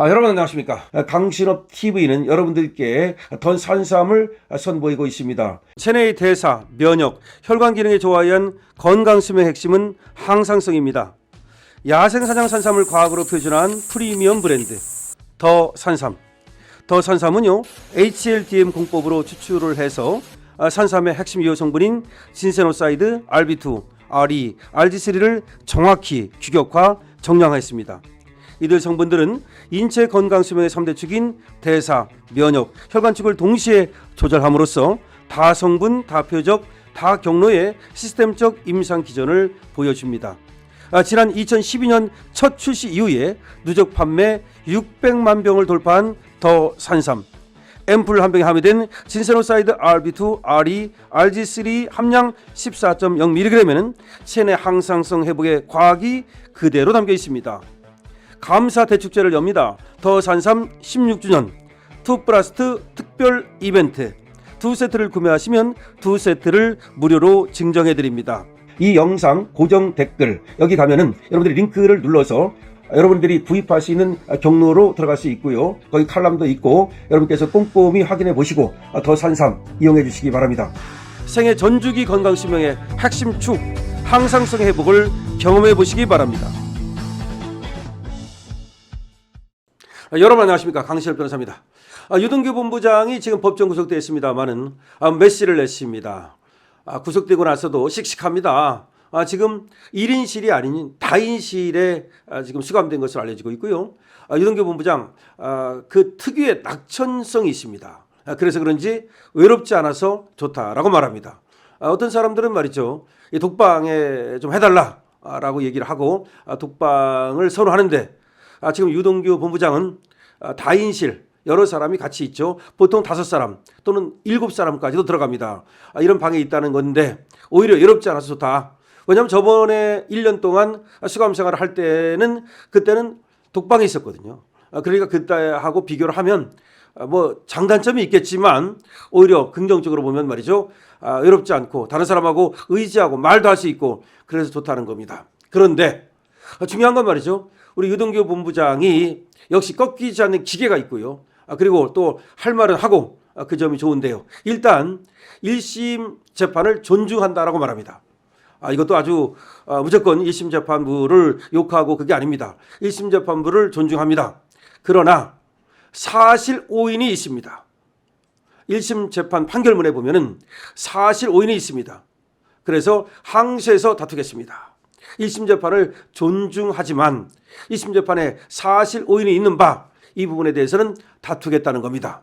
여러분 안녕하십니까. 강신업 TV는 여러분들께 더 산삼을 선보이고 있습니다. 체내의 대사, 면역, 혈관 기능에 좋아한 건강수명의 핵심은 항상성입니다. 야생사냥 산삼을 과학으로 표준한 프리미엄 브랜드 더 산삼. 더 산삼은요 HLDM 공법으로 추출을 해서 산삼의 핵심 유효 성분인 진세노사이드, RB2, RE, RG3를 정확히 규격화, 정량했습니다. 이들 성분들은 인체 건강 수명의 3대 축인 대사, 면역, 혈관축을 동시에 조절함으로써 다성분, 다표적, 다경로의 시스템적 임상 기전을 보여줍니다. 지난 2012년 첫 출시 이후에 누적 판매 600만 병을 돌파한 더 산삼. 앰플 한 병에 함유된 진세노사이드 RB2, RE, RG3 함량 14.0mg에는 체내 항상성 회복의 과학이 그대로 담겨 있습니다. 감사 대축제를 엽니다. 더 산삼 16주년 2+2 특별 이벤트 2세트를 구매하시면 2세트를 무료로 증정해드립니다. 이 영상 고정 댓글 여기 가면은 여러분들이 링크를 눌러서 여러분들이 구입할 수 있는 경로로 들어갈 수 있고요. 거기 칼럼도 있고 여러분께서 꼼꼼히 확인해 보시고 더 산삼 이용해 주시기 바랍니다. 생애 전주기 건강수명의 핵심 축 항상성 회복을 경험해 보시기 바랍니다. 여러분 안녕하십니까. 강신업 변호사입니다. 유동규 본부장이 지금 법정 구속되어 있습니다만은 메시를 냈습니다. 구속되고 나서도 씩씩합니다. 지금 1인실이 아닌 다인실에 지금 수감된 것으로 알려지고 있고요. 유동규 본부장 그 특유의 낙천성이 있습니다. 그래서 그런지 외롭지 않아서 좋다라고 말합니다. 어떤 사람들은 말이죠. 이 독방에 좀 해달라라고 얘기를 하고 독방을 선호하는데 지금 유동규 본부장은 다인실 여러 사람이 같이 있죠. 보통 5사람 또는 7사람까지도 들어갑니다. 이런 방에 있다는 건데 오히려 외롭지 않아서 좋다. 왜냐하면 저번에 1년 동안 수감 생활을 할 때는 그때는 독방에 있었거든요. 그러니까 그때하고 비교를 하면 뭐 장단점이 있겠지만 오히려 긍정적으로 보면 말이죠. 외롭지 않고 다른 사람하고 의지하고 말도 할 수 있고 그래서 좋다는 겁니다. 그런데 중요한 건 말이죠. 우리 유동규 본부장이 역시 꺾이지 않는 기계가 있고요. 그리고 또 할 말은 하고 그 점이 좋은데요. 일단 1심 재판을 존중한다라고 말합니다. 이것도 아주 무조건 1심 재판부를 욕하고 그게 아닙니다. 1심 재판부를 존중합니다. 그러나 사실 오인이 있습니다. 1심 재판 판결문에 보면은 사실 오인이 있습니다. 그래서 항소해서 다투겠습니다. 1심 재판을 존중하지만 2심 재판에 사실 오인이 있는 바 이 부분에 대해서는 다투겠다는 겁니다.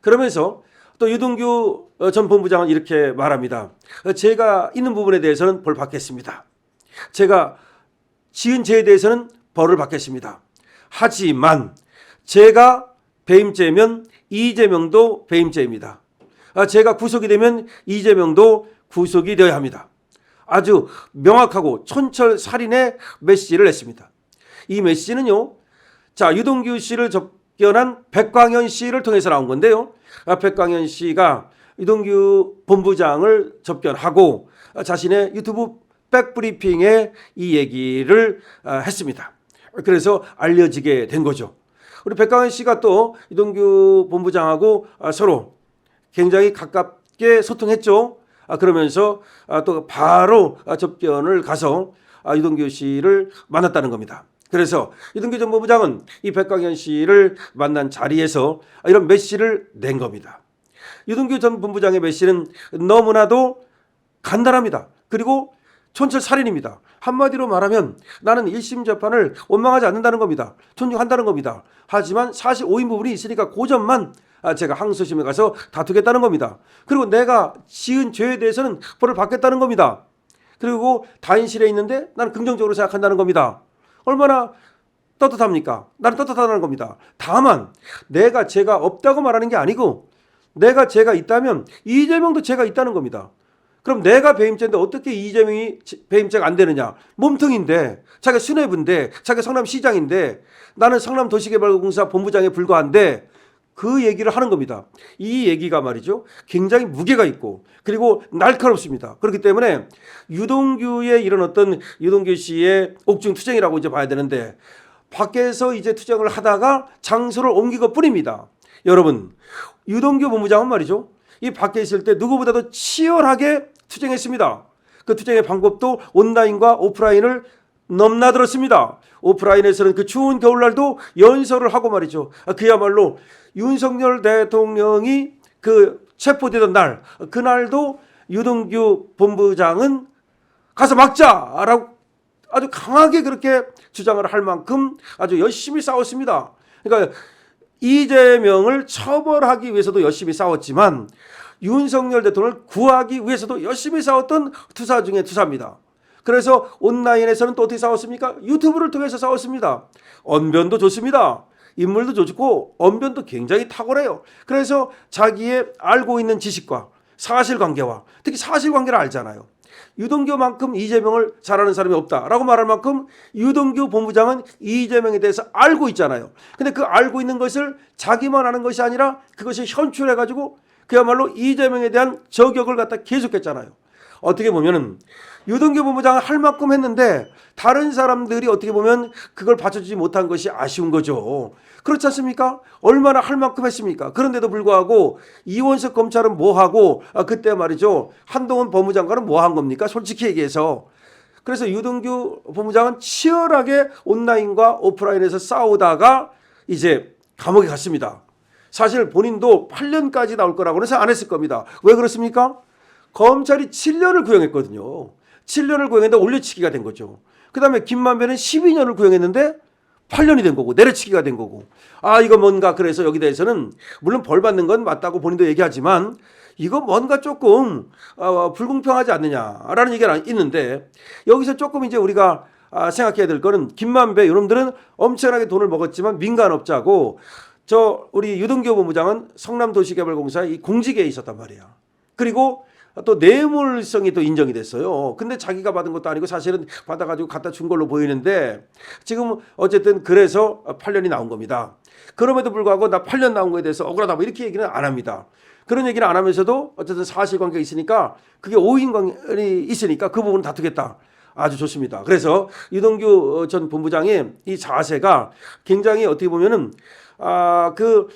그러면서 또 유동규 전 본부장은 이렇게 말합니다. 제가 있는 부분에 대해서는 벌 받겠습니다. 제가 지은 죄에 대해서는 벌을 받겠습니다. 하지만 제가 배임죄면 이재명도 배임죄입니다. 제가 구속이 되면 이재명도 구속이 되어야 합니다. 아주 명확하고 촌철살인의 메시지를 냈습니다. 이 메시지는요. 자, 유동규 씨를 접견한 백광현 씨를 통해서 나온 건데요. 백광현 씨가 유동규 본부장을 접견하고 자신의 유튜브 백브리핑에 이 얘기를 했습니다. 그래서 알려지게 된 거죠. 우리 백광현 씨가 또 유동규 본부장하고 서로 굉장히 가깝게 소통했죠. 그러면서 또 바로 접견을 가서 유동규 씨를 만났다는 겁니다. 그래서 유동규 전 본부장은 이 백광현 씨를 만난 자리에서 이런 메시를 낸 겁니다. 유동규 전 본부장의 메시는 너무나도 간단합니다. 그리고 촌철살인입니다. 한마디로 말하면 나는 1심 재판을 원망하지 않는다는 겁니다. 존중한다는 겁니다. 하지만 사실 오인 부분이 있으니까 그 점만 제가 항소심에 가서 다투겠다는 겁니다. 그리고 내가 지은 죄에 대해서는 벌을 받겠다는 겁니다. 그리고 다인실에 있는데 나는 긍정적으로 생각한다는 겁니다. 얼마나 떳떳합니까? 나는 떳떳하다는 겁니다. 다만 내가 죄가 없다고 말하는 게 아니고 내가 죄가 있다면 이재명도 죄가 있다는 겁니다. 그럼 내가 배임죄인데 어떻게 이재명이 배임죄가 안 되느냐? 몸통인데, 자기가 수뇌부인데, 자기가 성남시장인데, 나는 성남도시개발공사 본부장에 불과한데 그 얘기를 하는 겁니다. 이 얘기가 말이죠. 굉장히 무게가 있고 그리고 날카롭습니다. 그렇기 때문에 유동규의 이런 어떤 유동규 씨의 옥중투쟁이라고 이제 봐야 되는데 밖에서 이제 투쟁을 하다가 장소를 옮긴 것 뿐입니다. 여러분, 유동규 본부장은 말이죠, 이 밖에 있을 때 누구보다도 치열하게 투쟁했습니다. 그 투쟁의 방법도 온라인과 오프라인을 넘나들었습니다. 오프라인에서는 그 추운 겨울날도 연설을 하고 말이죠. 그야말로 윤석열 대통령이 그 체포되던 날, 그날도 유동규 본부장은 가서 막자라고 아주 강하게 그렇게 주장을 할 만큼 아주 열심히 싸웠습니다. 그러니까 이재명을 처벌하기 위해서도 열심히 싸웠지만 윤석열 대통령을 구하기 위해서도 열심히 싸웠던 투사 중에 투사입니다. 그래서 온라인에서는 또 어떻게 싸웠습니까? 유튜브를 통해서 싸웠습니다. 언변도 좋습니다. 인물도 좋고 언변도 굉장히 탁월해요. 그래서 자기의 알고 있는 지식과 사실관계와 특히 사실관계를 알잖아요. 유동규만큼 이재명을 잘 아는 사람이 없다라고 말할 만큼 유동규 본부장은 이재명에 대해서 알고 있잖아요. 근데 그 알고 있는 것을 자기만 아는 것이 아니라 그것이 현출해가지고 그야말로 이재명에 대한 저격을 갖다 계속했잖아요. 어떻게 보면은 유동규 본부장은 할 만큼 했는데 다른 사람들이 어떻게 보면 그걸 받쳐주지 못한 것이 아쉬운 거죠. 그렇지 않습니까? 얼마나 할 만큼 했습니까? 그런데도 불구하고 이원석 검찰은 뭐하고 그때 말이죠, 한동훈 법무장관은 뭐한 겁니까? 솔직히 얘기해서. 그래서 유동규 본부장은 치열하게 온라인과 오프라인에서 싸우다가 이제 감옥에 갔습니다. 사실 본인도 8년까지 나올 거라고는 생각 안 했을 겁니다. 왜 그렇습니까? 검찰이 7년을 구형했거든요. 7년을 구형했는데 올려치기가 된 거죠. 그 다음에 김만배는 12년을 구형했는데 8년이 된 거고 내려치기가 된 거고. 이거 뭔가 그래서 여기 대해서는 물론 벌 받는 건 맞다고 본인도 얘기하지만 이거 뭔가 조금 불공평하지 않느냐라는 얘기가 있는데 여기서 조금 이제 우리가 생각해야 될 거는 김만배 이놈들은 엄청나게 돈을 먹었지만 민간업자고 우리 유동규 본부장은 성남도시개발공사의 이 공직에 있었단 말이야. 그리고 또 뇌물성이 또 인정이 됐어요. 근데 자기가 받은 것도 아니고 사실은 받아가지고 갖다 준 걸로 보이는데 지금 어쨌든 그래서 8년이 나온 겁니다. 그럼에도 불구하고 나 8년 나온 거에 대해서 억울하다 뭐 이렇게 얘기는 안 합니다. 그런 얘기를 안 하면서도 어쨌든 사실관계가 있으니까 그게 오인관이 있으니까 그 부분은 다투겠다. 아주 좋습니다. 그래서 유동규 전 본부장의 이 자세가 굉장히 어떻게 보면은 그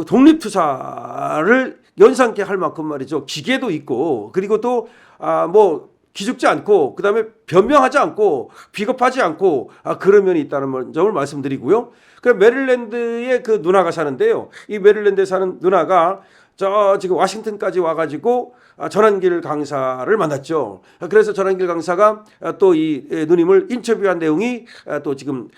독립투사를 연상케 할 만큼 말이죠. 기계도 있고 그리고 또 뭐 기죽지 않고 그다음에 변명하지 않고 비겁하지 않고 그런 면이 있다는 점을 말씀드리고요. 그 메릴랜드에 그 누나가 사는데요. 이 메릴랜드에 사는 누나가 지금 와싱턴까지 와가지고 전한길 강사를 만났죠. 그래서 전한길 강사가 또 이 누님을 인터뷰한 내용이 또 지금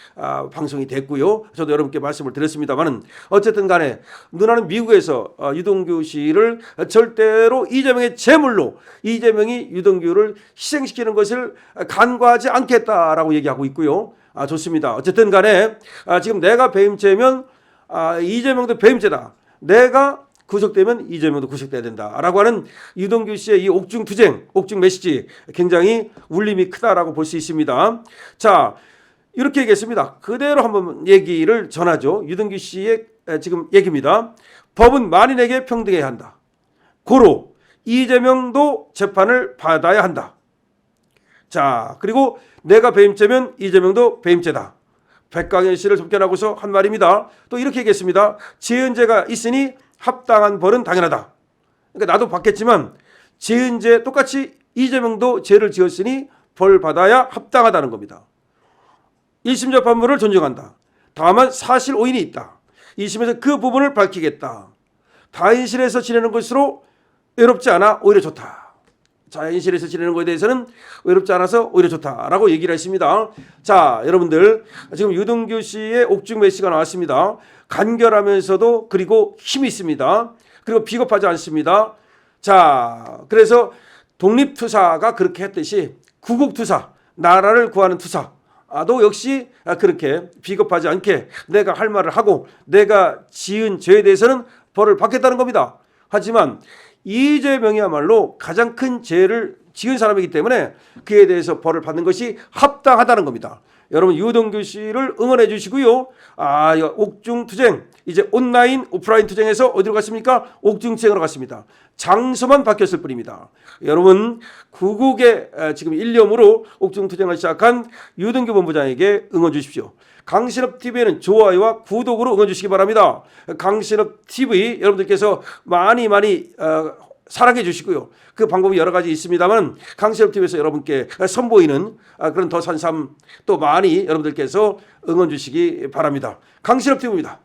방송이 됐고요. 저도 여러분께 말씀을 드렸습니다만은 어쨌든 간에 누나는 미국에서 유동규 씨를 절대로 이재명의 제물로 이재명이 유동규를 희생시키는 것을 간과하지 않겠다라고 얘기하고 있고요. 좋습니다. 어쨌든 간에 지금 내가 배임죄면 이재명도 배임죄다. 내가 구속되면 이재명도 구속돼야 된다라고 하는 유동규 씨의 이 옥중투쟁, 옥중 메시지 굉장히 울림이 크다라고 볼 수 있습니다. 자, 이렇게 얘기했습니다. 그대로 한번 얘기를 전하죠. 유동규 씨의 지금 얘기입니다. 법은 만인에게 평등해야 한다. 고로 이재명도 재판을 받아야 한다. 자, 그리고 내가 배임죄면 이재명도 배임죄다. 백광현 씨를 접견하고서 한 말입니다. 또 이렇게 얘기했습니다. 재은죄가 있으니 합당한 벌은 당연하다. 그러니까 나도 받겠지만 재은죄 똑같이 이재명도 죄를 지었으니 벌 받아야 합당하다는 겁니다. 1심 재판부를 존중한다. 다만 사실 오인이 있다. 2심에서 그 부분을 밝히겠다. 다인실에서 지내는 것으로 외롭지 않아 오히려 좋다. 자연실에서 지내는 것에 대해서는 외롭지 않아서 오히려 좋다라고 얘기를 했습니다. 자, 여러분들 지금 유동규 씨의 옥중 메시가 나왔습니다. 간결하면서도 그리고 힘이 있습니다. 그리고 비겁하지 않습니다. 자, 그래서 독립투사가 그렇게 했듯이 구국투사, 나라를 구하는 투사도 역시 그렇게 비겁하지 않게 내가 할 말을 하고 내가 지은 죄에 대해서는 벌을 받겠다는 겁니다. 하지만 이재명이야말로 가장 큰 죄를 지은 사람이기 때문에 그에 대해서 벌을 받는 것이 합당하다는 겁니다. 여러분 유동규 씨를 응원해 주시고요. 옥중투쟁 이제 온라인 오프라인 투쟁에서 어디로 갔습니까? 옥중투쟁으로 갔습니다. 장소만 바뀌었을 뿐입니다. 여러분 구국의 지금 일념으로 옥중투쟁을 시작한 유동규 본부장에게 응원 주십시오. 강신업 TV에는 좋아요와 구독으로 응원 주시기 바랍니다. 강신업 TV 여러분들께서 많이 사랑해 주시고요. 그 방법이 여러 가지 있습니다만 강신업 TV에서 여러분께 선보이는 그런 더 산삼 또 많이 여러분들께서 응원 주시기 바랍니다. 강신업 TV입니다.